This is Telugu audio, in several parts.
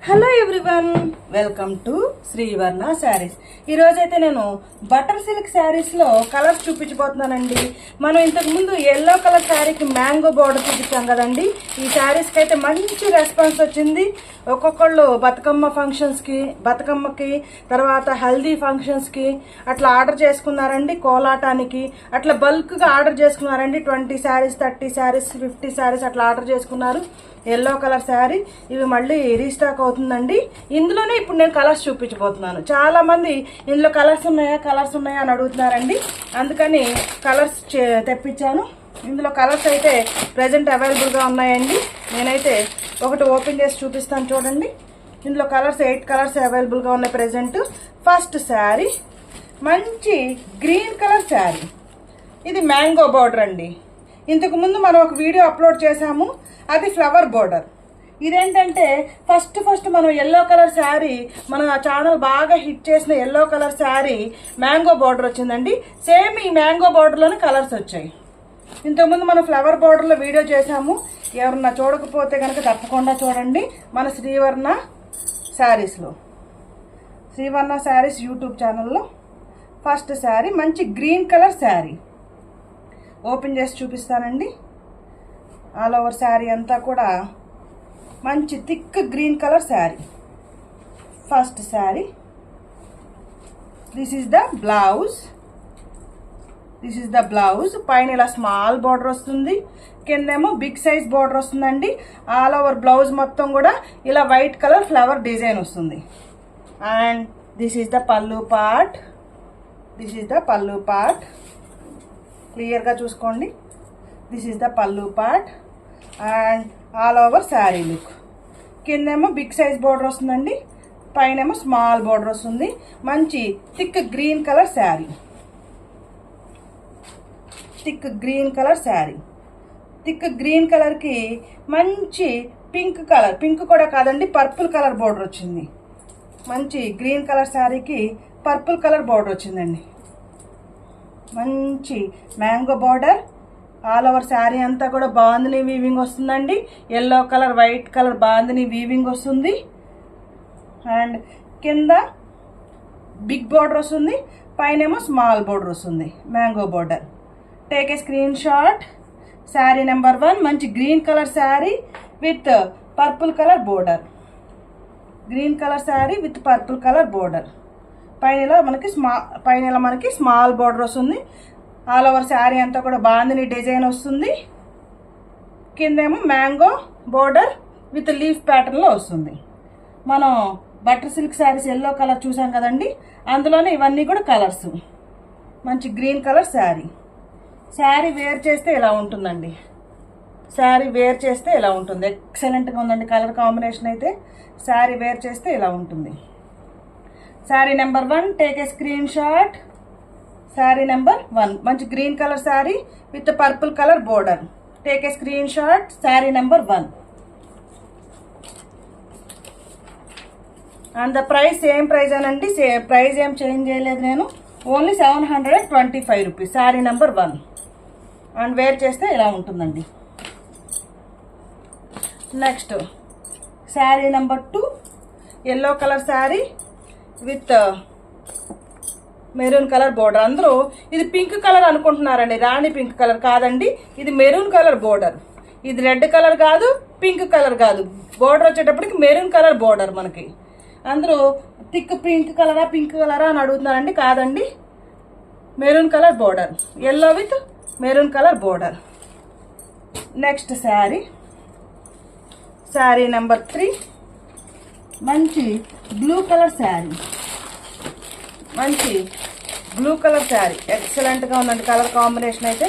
Hello everyone, welcome to Srivarna saris. ఈరోజైతే నేను బటర్ సిల్క్ శారీస్లో కలర్స్ చూపించబోతున్నానండి. మనం ఇంతకుముందు ఎల్లో కలర్ శారీకి మ్యాంగో బార్డర్ చూపించాం కదండి. ఈ శారీస్కి అయితే మంచి రెస్పాన్స్ వచ్చింది. ఒక్కొక్కళ్ళు బతుకమ్మ ఫంక్షన్స్కి, బతుకమ్మకి, తర్వాత హల్దీ ఫంక్షన్స్కి అట్లా ఆర్డర్ చేసుకున్నారండి. కోలాటానికి అట్లా బల్క్గా ఆర్డర్ చేసుకున్నారండి. 20 శారీస్, 30 శారీస్, 50 శారీస్ అట్లా ఆర్డర్ చేసుకున్నారు. ఎల్లో కలర్ శారీ ఇవి మళ్ళీ రీస్టాక్ అవుతుందండి. ఇందులోనే ఇప్పుడు నేను కలర్స్ చూపించబోతున్నాను. చాలా మంది ఇందులో కలర్స్ ఉన్నాయా అని అడుగుతున్నారండి. అందుకని కలర్స్ తెప్పించాను. ఇందులో కలర్స్ అయితే ప్రజెంట్ అవైలబుల్గా ఉన్నాయండి. నేనైతే ఒకటి ఓపెన్ చేసి చూపిస్తాను చూడండి. ఇందులో కలర్స్ 8 కలర్స్ అవైలబుల్గా ఉన్నాయి ప్రజెంట్. ఫస్ట్ శారీ మంచి గ్రీన్ కలర్ శారీ. ఇది మ్యాంగో బార్డర్ అండి. ఇంతకుముందు మనం ఒక వీడియో అప్లోడ్ చేశాము, అది ఫ్లవర్ బోర్డర్. ఇదేంటంటే ఫస్ట్ మనం ఎల్లో కలర్ శారీ, మన ఛానల్ బాగా హిట్ చేసిన yellow colour sari mango border వచ్చిందండి. సేమ్ ఈ మ్యాంగో బార్డర్లోనే కలర్స్ వచ్చాయి. ఇంతకుముందు మనం ఫ్లవర్ బోర్డర్లో వీడియో చేశాము. ఎవరన్నా చూడకపోతే కనుక తప్పకుండా చూడండి మన శ్రీవర్ణ శారీస్లో, శ్రీవర్ణ శారీస్ యూట్యూబ్ ఛానల్లో. ఫస్ట్ శారీ మంచి గ్రీన్ కలర్ శారీ ఓపెన్ చేసి చూపిస్తానండి. ఆల్ ఓవర్ శారీ అంతా కూడా మంచి thick green colour sari. First sari. This is the blouse. పైన ఇలా స్మాల్ బార్డర్ వస్తుంది, కిందేమో బిగ్ సైజ్ బార్డర్ వస్తుందండి. ఆల్ ఓవర్ బ్లౌజ్ మొత్తం కూడా ఇలా వైట్ కలర్ ఫ్లవర్ డిజైన్ వస్తుంది. And this is the pallu part. క్లియర్గా చూసుకోండి. This is the pallu part and all over sari look. కిందేమో బిగ్ సైజ్ బార్డర్ వస్తుందండి, పైనేమో స్మాల్ బార్డర్ వస్తుంది. మంచి thick green colour sari. Thick green కలర్కి మంచి పింక్ కూడా కాదండి, పర్పుల్ కలర్ బార్డర్ వచ్చింది. మంచి గ్రీన్ కలర్ శారీకి పర్పుల్ కలర్ బార్డర్ వచ్చిందండి. మంచి mango border. All over sari అంతా కూడా బాందిని వీవింగ్ వస్తుందండి. Yellow colour, white colour bandhani weaving వస్తుంది. అండ్ కింద బిగ్ బార్డర్ వస్తుంది, పైనేమో స్మాల్ బార్డర్ వస్తుంది, mango border. Take a screenshot. Sari number 1 మంచి green colour sari with purple colour border. Green colour sari with purple colour border. పైన మనకి స్మాల్ బార్డర్ వస్తుంది. ఆల్ ఓవర్ శారీ అంతా కూడా బాందిని డిజైన్ వస్తుంది. కిందేమో మ్యాంగో బోర్డర్ విత్ లీఫ్ ప్యాటర్న్లో వస్తుంది. మనం butter silk saris yellow colour చూసాం కదండి, అందులోనే ఇవన్నీ కూడా కలర్స్. మంచి green colour sari. Sari wear చేస్తే ఇలా ఉంటుందండి. ఎక్సలెంట్గా ఉందండి కలర్ కాంబినేషన్ అయితే. శారీ వేర్ చేస్తే ఇలా ఉంటుంది. Sari number 1 take a screenshot. Sari number 1 మంచి green colour sari with purple colour border. Take a screenshot. Sari number 1. And the price same price అనండి, ప్రైస్ ఏం చేంజ్ చేయలేదు నేను. Only 725 rupees. Sari number 1. And wear చేస్తే ఇలా ఉంటుందండి. Next sari number 2 yellow colour sari with maroon colour border. అందరూ ఇది పింక్ కలర్ అనుకుంటున్నారండి, రాణి పింక్ కలర్ కాదండి, ఇది మెరూన్ కలర్ బోర్డర్. ఇది రెడ్ కలర్ కాదు, పింక్ కలర్ కాదు. బోర్డర్ వచ్చేటప్పటికి మెరూన్ కలర్ బోర్డర్. మనకి అందరూ థిక్ పింక్ కలరా అని అడుగుతున్నారండి. కాదండి, maroon colour border. Yellow with maroon colour border. Next sari number 3 మంచి బ్లూ కలర్ శారీ. ఎక్సలెంట్గా ఉందండి కలర్ కాంబినేషన్ అయితే.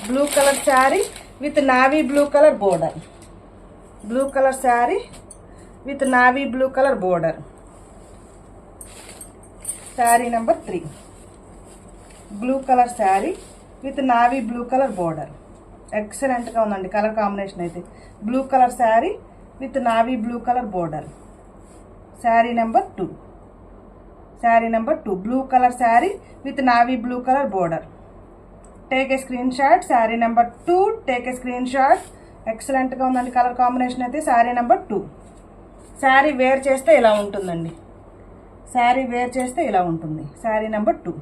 Blue colour sari with navy blue colour border. Sari number 3 blue colour sari with navy blue colour border. ఎక్సలెంట్గా ఉందండి కలర్ కాంబినేషన్ అయితే. Blue colour sari with navy blue colour border. Sari number 2 blue colour sari with navy blue colour border. Take a screenshot. Sari number 2 take a screen shot. ఎక్సలెంట్గా ఉందండి కలర్ కాంబినేషన్ అయితే. శారీ నెంబర్ 2. శారీ వేర్ చేస్తే ఇలా ఉంటుందండి. శారీ వేర్ చేస్తే ఇలా ఉంటుంది. Sari number 2,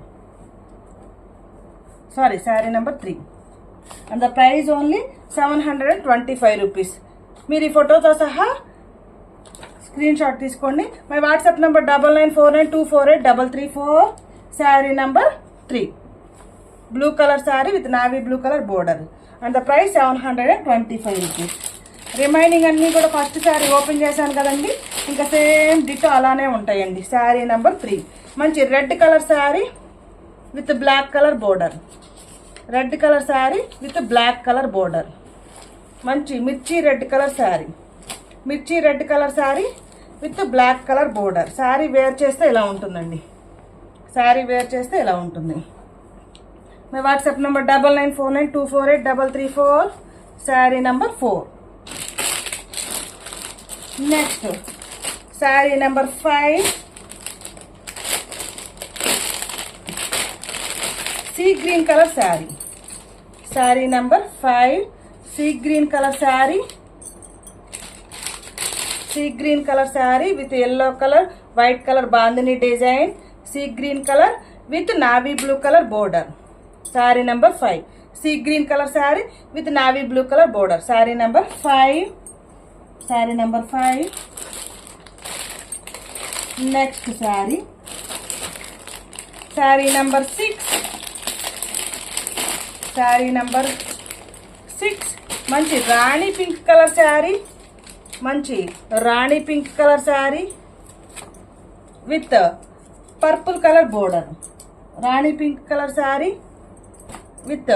sorry sari number 3. And the price only 725 rupees. మీరు ఈ ఫోటోతో సహా స్క్రీన్ షాట్ తీసుకోండి. My WhatsApp number 9949248334. Sari number 3, blue colour sari with navy blue colour border. And the price 725 rupees. Remaining అన్నీ కూడా ఫస్ట్ శారీ ఓపెన్ చేశాను కదండి, ఇంకా సేమ్ డిటో అలానే ఉంటాయండి. శారీ నెంబర్ 3 మంచి red colour sari with black colour border. Red colour sari with black colour border. మంచి మిర్చి రెడ్ కలర్ శారీ, మిర్చి red colour sari with black colour border. Sari wear చేస్తే ఇలా ఉంటుందండి. శారీ వేర్ చేస్తే ఇలా ఉంటుంది. My WhatsApp number 9949248334. Sari number 4. Next sari number 5, sea green colour sari. Sari number 5, sea green colour sari, sea green colour sari with yellow colour white colour bandhani design. Sea green colour with navy blue colour border. Sari number 5, sea green colour sari with navy blue colour border. Sari number 5. Sari number 5. Next sari, sari number 6. Sari number 6 మంచి రాణి పింక్ కలర్ శారీ, మంచి rani pink colour sari with purple colour border. Rani pink colour sari with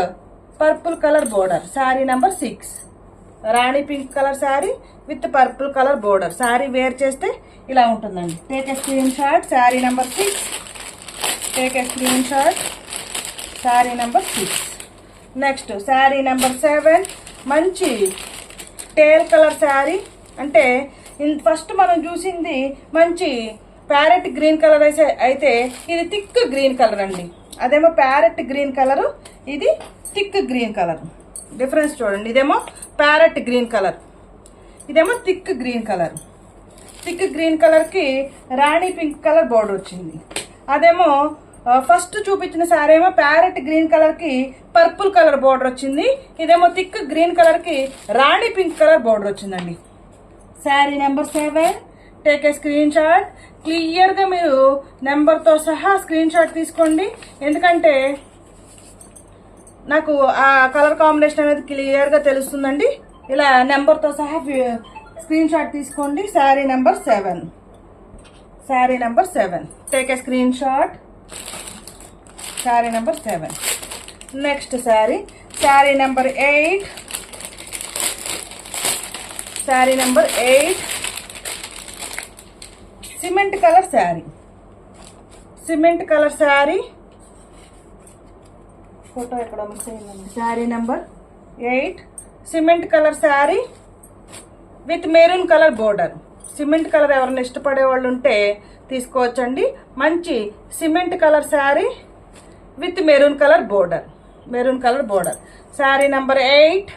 purple colour border. Sari number 6, rani pink colour sari with purple colour border. Sari wear చేస్తే ఇలా ఉంటుందండి. Take a screenshot. Sari number 6, take a screenshot. Sari number 6. Next sari number 7 మంచి టేల్ కలర్ శారీ. అంటే ఫస్ట్ మనం చూసింది మంచి ప్యారెట్ గ్రీన్ కలర్ అయితే ఇది థిక్ గ్రీన్ కలర్ అండి. అదేమో ప్యారెట్ గ్రీన్ కలరు, ఇది థిక్ గ్రీన్ కలర్. డిఫరెన్స్ చూడండి. ఇదేమో ప్యారెట్ గ్రీన్ కలర్, ఇదేమో thick green colour. Thick green కలర్కి రాణి పింక్ కలర్ బోర్డర్ వచ్చింది. అదేమో ఫస్ట్ చూపించిన శారీ ఏమో ప్యారెట్ గ్రీన్ కలర్కి పర్పుల్ కలర్ బోర్డర్ వచ్చింది. ఇదేమో థిక్ గ్రీన్ కలర్కి రాణి పింక్ కలర్ బోర్డర్ వచ్చిందండి. Sari number 7. Take a screen shot. క్లియర్గా మీరు నెంబర్తో సహా స్క్రీన్ షాట్ తీసుకోండి, ఎందుకంటే నాకు ఆ కలర్ కాంబినేషన్ అనేది క్లియర్గా తెలుస్తుందండి. ఇలా నెంబర్తో సహా స్క్రీన్ షాట్ తీసుకోండి. Sari number 7. Sari number 7. Take a screenshot. Sari number 7. Next sari, sari number 8. Sari number 8 cement colour sari. Cement colour sari photo ఎక్కడ మిస్ అయిందండి. Sari number 8 cement colour sari with maroon colour border. Cement colour ఎవరైనా ఇష్టపడే వాళ్ళు ఉంటే తీసుకోవచ్చండి. మంచి cement colour sari with maroon colour border. Maroon colour border. Sari number 8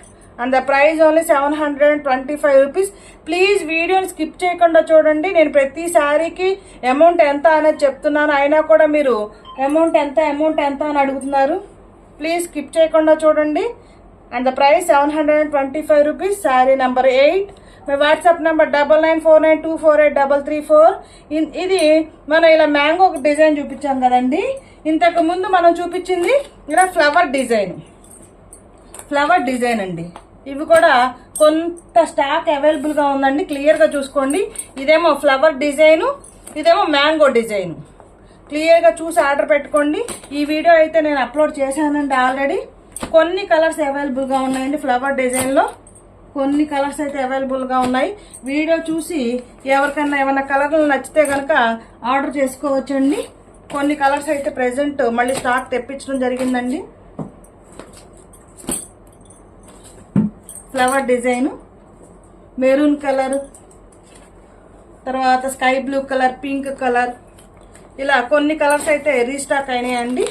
and the price only 725 rupees. Please వీడియోని స్కిప్ చేయకుండా చూడండి. నేను ప్రతి శారీకి అమౌంట్ ఎంత అనేది చెప్తున్నాను, అయినా కూడా మీరు అమౌంట్ ఎంత అని అడుగుతున్నారు. ప్లీజ్ స్కిప్ చేయకుండా చూడండి. And the price 725 rupees. Sari number 8. My WhatsApp number 9949248334. ఇది మనం ఇలా మ్యాంగో డిజైన్ చూపించాం కదండి. ఇంతకు ముందు మనం చూపించింది ఇలా ఫ్లవర్ డిజైన్ అండి. ఇవి కూడా కొంత స్టాక్ అవైలబుల్గా ఉందండి, క్లియర్గా చూసుకోండి. ఇదేమో ఫ్లవర్ డిజైను, ఇదేమో మ్యాంగో డిజైను. క్లియర్గా చూసి ఆర్డర్ పెట్టుకోండి. ఈ వీడియో అయితే నేను అప్లోడ్ చేశానండి ఆల్రెడీ. కొన్ని కలర్స్ అవైలబుల్గా ఉన్నాయండి ఫ్లవర్ డిజైన్లో, కొన్ని కలర్స్ అయితే అవైలబుల్గా ఉన్నాయి. వీడియో చూసి ఎవరికన్నా ఏమైనా కలర్లు నచ్చితే కనుక ఆర్డర్ చేసుకోవచ్చండి. కొన్ని కలర్స్ అయితే ప్రెజెంట్ మళ్ళీ స్టాక్ తెప్పించడం జరిగిందండి. ఫ్లవర్ డిజైన్, మెరూన్ కలర్, తర్వాత sky blue colour, pink colour, ఇలా కొన్ని కలర్స్ అయితే రీస్టాక్ అయినాయండి.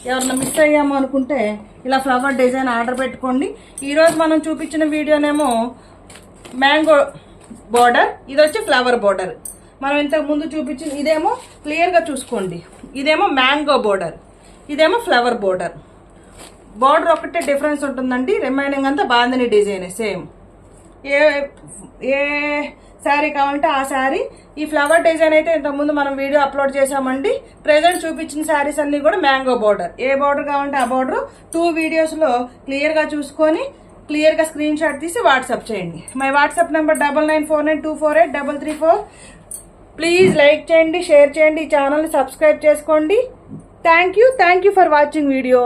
ఎవరన్నా మిస్ అయ్యాము అనుకుంటే ఇలా ఫ్లవర్ డిజైన్ ఆర్డర్ పెట్టుకోండి. ఈరోజు మనం చూపించిన వీడియోనేమో బోర్డర్, ఇది వచ్చి ఫ్లవర్ బోర్డర్. మనం ఇంతకు ముందు చూపించింది ఇదేమో క్లియర్గా చూసుకోండి, ఇదేమో మ్యాంగో బోర్డర్, ఇదేమో ఫ్లవర్ బోర్డర్. బోర్డర్ ఒకటే డిఫరెన్స్ ఉంటుందండి, రిమైనింగ్ అంతా బాందిని డిజైన్ సేమ్. ఏ శారీ కావాలంటే ఆ శారీ. ఈ ఫ్లవర్ డిజైన్ అయితే ఇంతకుముందు మనం వీడియో అప్లోడ్ చేసామండి. ప్రెజెంట్ చూపించిన శారీస్ అన్ని కూడా మ్యాంగో బోర్డర్. ఏ బోర్డర్ కావాలంటే ఆ బోర్డర్ 2 వీడియోస్లో క్లియర్గా చూసుకొని క్లియర్గా స్క్రీన్ షాట్ తీసి వాట్సాప్ చేయండి. My WhatsApp number 9949248334. Please like చేయండి, షేర్ చేయండి, ఈ ఛానల్ని సబ్స్క్రైబ్ చేసుకోండి. Thank you for watching video.